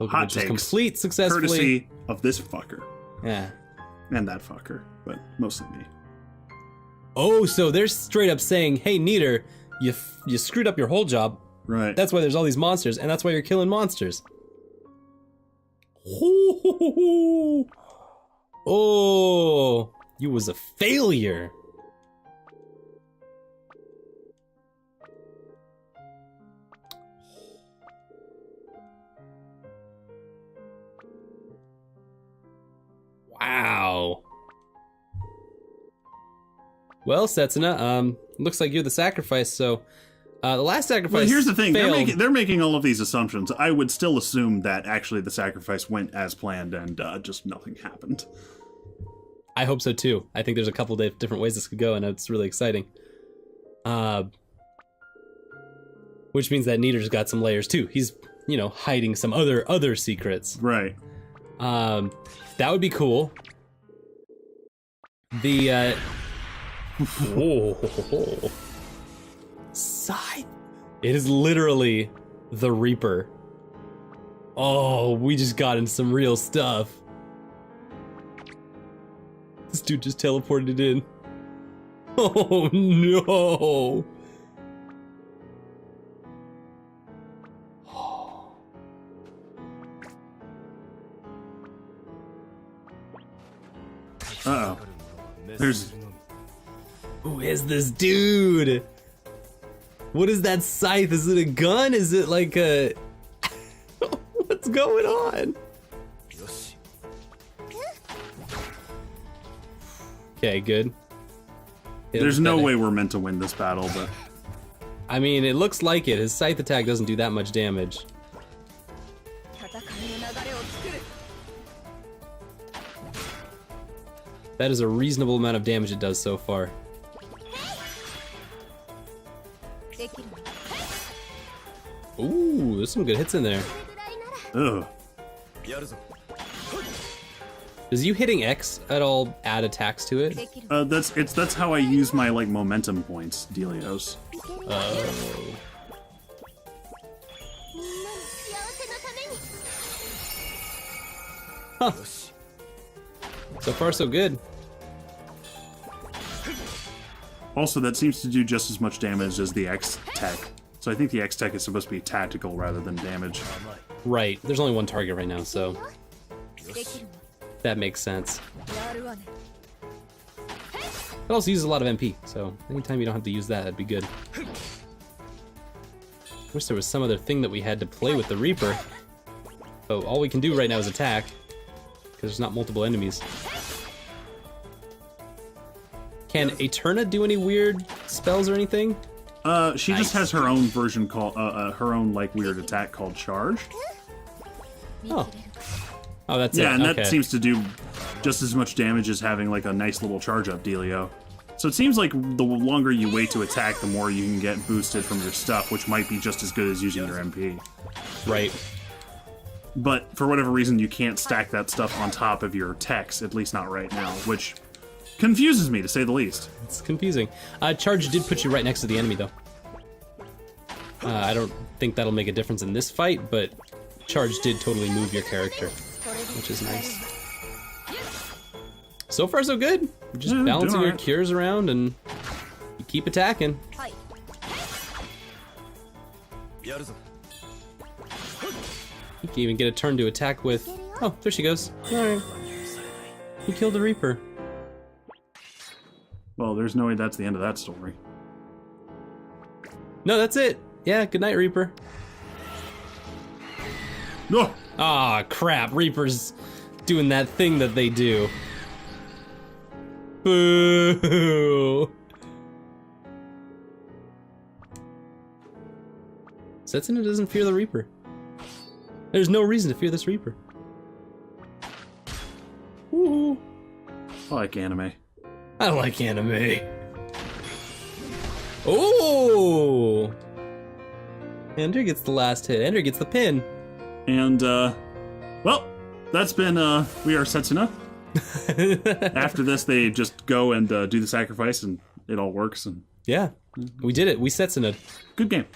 Hot takes. Complete successfully. Courtesy of this fucker. Yeah. And that fucker, but mostly me. Oh, so they're straight up saying, hey, Neater, you screwed up your whole job. Right. That's why there's all these monsters, and that's why you're killing monsters. Oh, you was a failure. Wow. Well, Setsuna, looks like you're the sacrifice, so the last sacrifice. Well, here's the thing: failed. they're making all of these assumptions. I would still assume that actually the sacrifice went as planned and just nothing happened. I hope so too. I think there's a couple of different ways this could go, and it's really exciting. Which means that Neater's got some layers too. He's, hiding some other secrets. Right. That would be cool. The whoa. Scythe. It is literally the Reaper. Oh, we just got in some real stuff. This dude just teleported in. Oh no. Uh-oh. There's... Who is this dude? What is that scythe? Is it a gun? Is it like a... What's going on? Okay, good. There's no way we're meant to win this battle, but... I mean, it looks like it. His scythe attack doesn't do that much damage. That is a reasonable amount of damage it does so far. Ooh, there's some good hits in there. Ugh. Does you hitting X at all add attacks to it? That's how I use my momentum points, Delios. Oh. Huh. So far, so good. Also, that seems to do just as much damage as the X tech. So I think the X tech is supposed to be tactical rather than damage. Right. There's only one target right now, so that makes sense. It also uses a lot of MP, so anytime you don't have to use that, that'd be good. Wish there was some other thing that we had to play with the Reaper. But all we can do right now is attack, because there's not multiple enemies. Can Eterna do any weird spells or anything? She just has her own version called, her own weird attack called Charge. Oh. Oh, that's it. Yeah, and okay. that seems to do just as much damage as having a nice little charge up dealio. So it seems like the longer you wait to attack, the more you can get boosted from your stuff, which might be just as good as using your MP. Right. But for whatever reason, you can't stack that stuff on top of your techs, at least not right now, which confuses me, to say the least. It's confusing. Charge did put you right next to the enemy, though. I don't think that'll make a difference in this fight, but Charge did totally move your character, which is nice. So far, so good. You're just balancing your cures around, and you keep attacking. You can even get a turn to attack with... Oh, there she goes. Alright. You killed the Reaper. Well, there's no way that's the end of that story. No, that's it. Yeah, good night, Reaper. No! Ah, crap. Reaper's doing that thing that they do. Boo! Setsuna doesn't fear the Reaper. There's no reason to fear this Reaper. Woohoo! I like anime. I like anime. Oh! Ender gets the last hit. Ender gets the pin. And, well, that's been, We Are Setsuna. After this, they just go and do the sacrifice, and it all works. And yeah, we did it. We Setsuna. good game.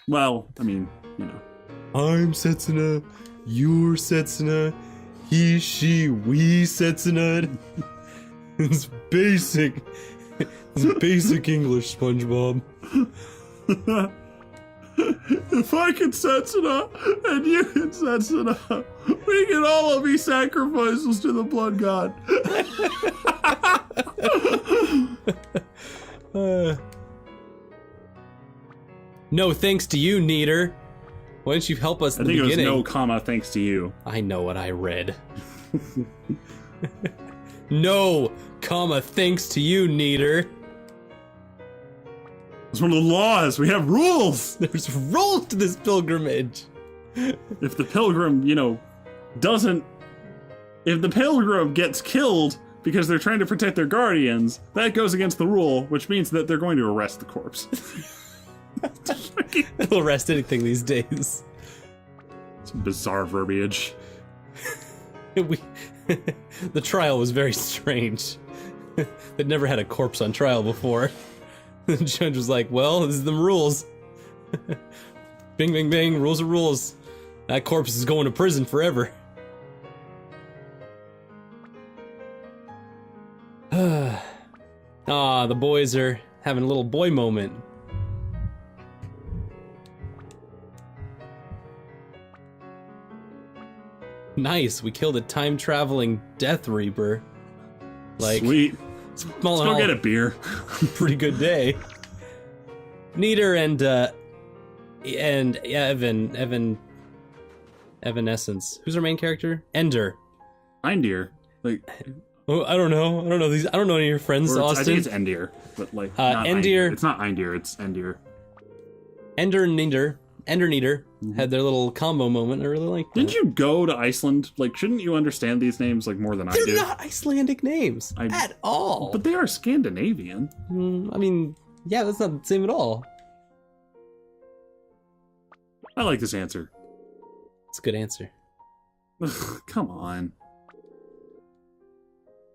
Well, I mean, you know. I'm Setsuna. You're Setsuna. He, she, we Setsuna. It's basic. It's basic English, SpongeBob. If I can Setsuna and you can Setsuna, we can all be sacrifices to the blood god. No thanks to you, Neater. Why don't you help us in the beginning? I think it was no comma thanks to you. I know what I read. No comma thanks to you, Neater. It's one of the laws. We have rules. There's rules to this pilgrimage. If the pilgrim, you know, if the pilgrim gets killed because they're trying to protect their guardians, that goes against the rule, which means that they're going to arrest the corpse. They'll arrest anything these days. Some bizarre verbiage. The trial was very strange. They'd never had a corpse on trial before. The judge was like, well, this is the rules. Bing, bing, bing, rules are rules. That corpse is going to prison forever. Ah, the boys are having a little boy moment. Nice, we killed a time-traveling Death Reaper. Like, sweet. Let's go get a beer. Pretty good day. Neater and Evanescence. Who's our main character? Ender. Eindir. Like, oh, I don't know. I don't know any of your friends, Austin. I think it's Endir, but like not Endir. It's not Eindir, it's Endir. Ender and Neater had their little combo moment. I really like that. Didn't you go to Iceland? Like, shouldn't you understand these names like more than I do? They're not Icelandic names at all. But they are Scandinavian. I mean, yeah, that's not the same at all. I like this answer. It's a good answer. Ugh, come on.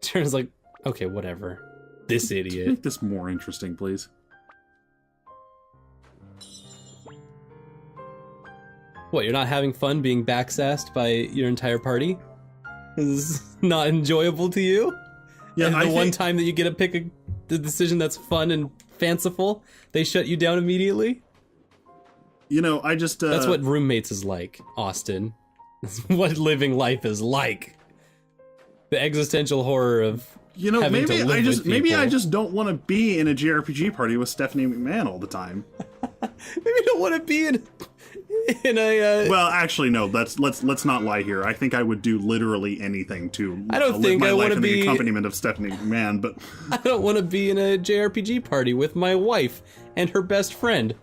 Turns like, okay, whatever. This idiot. Make this more interesting, please. What, you're not having fun being backsassed by your entire party? Is this not enjoyable to you? Yeah, and the one time that you get to pick the decision that's fun and fanciful, they shut you down immediately? You know, I just... That's what roommates is like, Austin. That's what living life is like. The existential horror of having to live with people. Maybe I just don't want to be in a JRPG party with Stephanie McMahon all the time. Maybe you don't want to be in a well, actually, no. Let's not lie here. I think I would do literally anything to I don't live think my I life want to in be the accompaniment of Stephanie McMahon. But I don't want to be in a JRPG party with my wife and her best friend.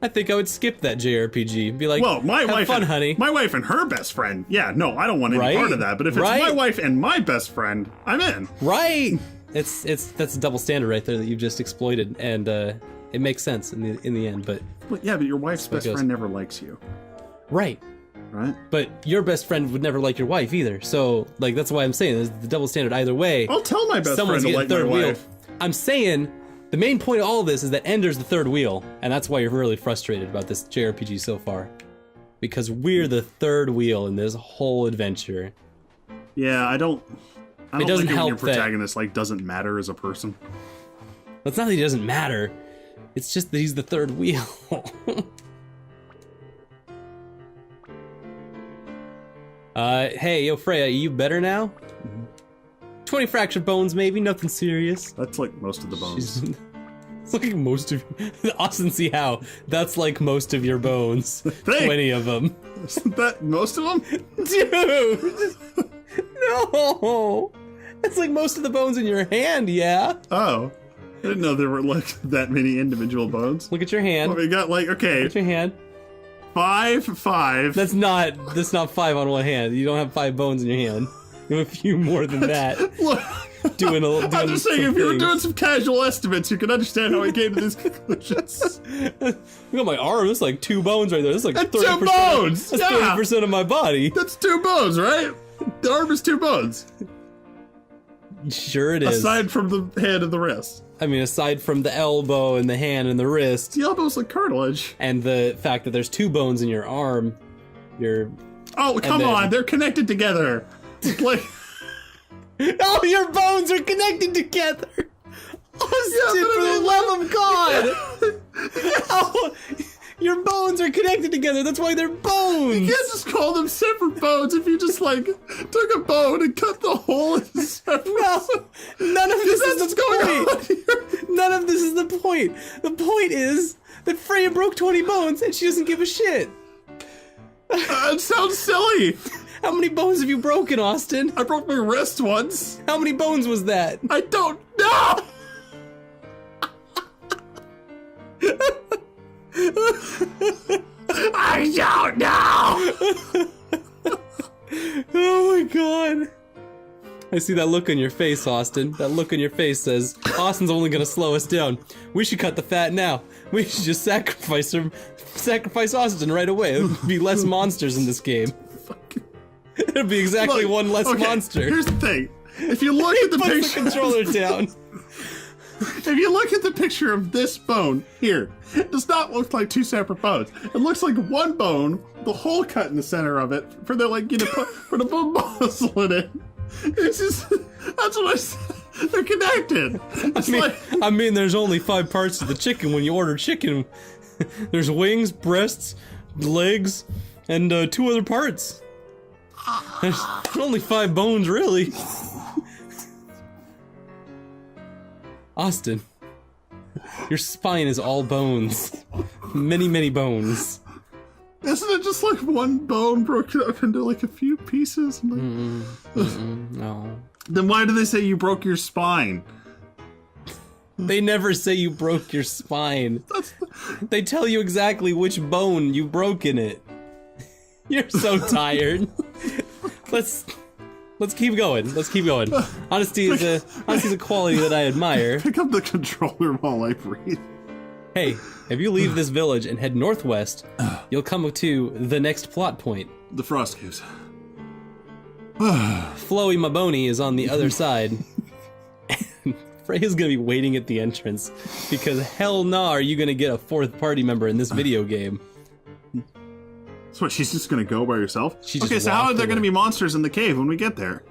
I think I would skip that JRPG and be like, well, my have wife, fun, honey. My wife and her best friend. Yeah, no, I don't want any part of that. But if it's my wife and my best friend, I'm in. Right. That's a double standard right there that you've just exploited, and it makes sense in the end. But yeah, but your wife's best friend never likes you. Right. Right. But your best friend would never like your wife either. So like that's why I'm saying there's the double standard either way. I'll tell my best friend to like my wife. I'm saying. The main point of all of this is that Ender's the third wheel, and that's why you're really frustrated about this JRPG so far. Because we're the third wheel in this whole adventure. Yeah, I don't it doesn't like help when your protagonist like doesn't matter as a person. It's not that he doesn't matter, it's just that he's the third wheel. Hey, yo Freya, you better now? 20 fractured bones, maybe, nothing serious. That's like most of the bones. It's like most of Austin, see how? That's like most of your bones. 20 of them. Isn't that most of them? Dude! No! That's like most of the bones in your hand, yeah? Oh. I didn't know there were like that many individual bones. Look at your hand. Well, we got like, okay. Look at your hand. 5. That's not 5 on one hand. You don't have 5 bones in your hand. You have a few more than that. Look, doing I'm just saying, some if you were things. doing some casual estimates, you can understand how he came to these conclusions. Look at my arm. There's like 2 bones right there. That's like That's 30%. 2 bones! That's Yeah. 30% of my body. That's 2 bones, right? The arm is 2 bones. Sure it is. Aside from the hand and the wrist. I mean, aside from the elbow and the hand and the wrist, The elbow's like cartilage. and the fact that there's 2 bones in your arm, you're... Oh, come then- on, they're connected together. Like, Oh, your bones are connected together! Austin, but for I the mean, love of God! Oh, your bones are connected together, that's why they're bones! you can't just call them separate bones if you just, like, took a bone and cut the hole in separate. No, none of this That's is what's the going point! on here. None of this is the point! The point is that Freya broke 20 bones and she doesn't give a shit! It sounds silly. How many bones have you broken, Austin? I broke my wrist once. How many bones was that? I don't know. I don't know. Oh my god. I see that look on your face, Austin. That look on your face says, Austin's only gonna slow us down. We should cut the fat now. We should just sacrifice Austin right away. There'll be less monsters in this game. It'll be exactly Look, one less okay, monster. Here's the thing. If you look at the Puts the picture, controller down. if you look at the picture of this bone here, it does not look like 2 separate bones. It looks like one bone, the hole cut in the center of it for the for the bone muscle in it. It's just that's what I said. They're connected. It's I mean, there's only 5 parts to the chicken when you order chicken. There's wings, breasts, legs, and 2 other parts. There's only 5 bones, really. Austin, your spine is all bones. Many, many bones. Isn't it just like one bone broken up into like a few pieces? Like, No. then why do they say you broke your spine? They never say you broke your spine. That's They tell you exactly which bone you broke in it. You're so tired. Let's keep going. Let's keep going. Honesty is a quality that I admire. pick up the controller while I breathe. Hey, if you leave this village and head northwest, you'll come to the next plot point. The frost caves. Floey Maboni is on the other side. And Freya's gonna be waiting at the entrance because hell nah are you gonna get a 4th party member in this video game. So what, she's just gonna go by herself? She just Okay, so how are walked there gonna away. be monsters in the cave when we get there?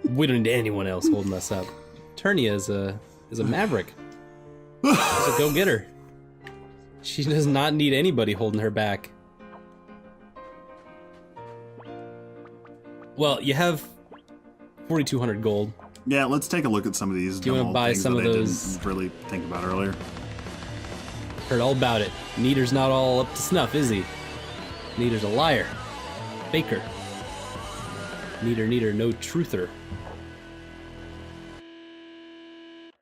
We don't need anyone else holding us up. Turnia is a maverick. She's a go-getter. She does not need anybody holding her back. Well, you have 4,200 gold. Yeah, let's take a look at some of these. Do you wanna dumb old buy things some that of I those- didn't really think about earlier. Heard all about it. Neder's not all up to snuff, is he? Neder's a liar. Faker. Neder, no truther.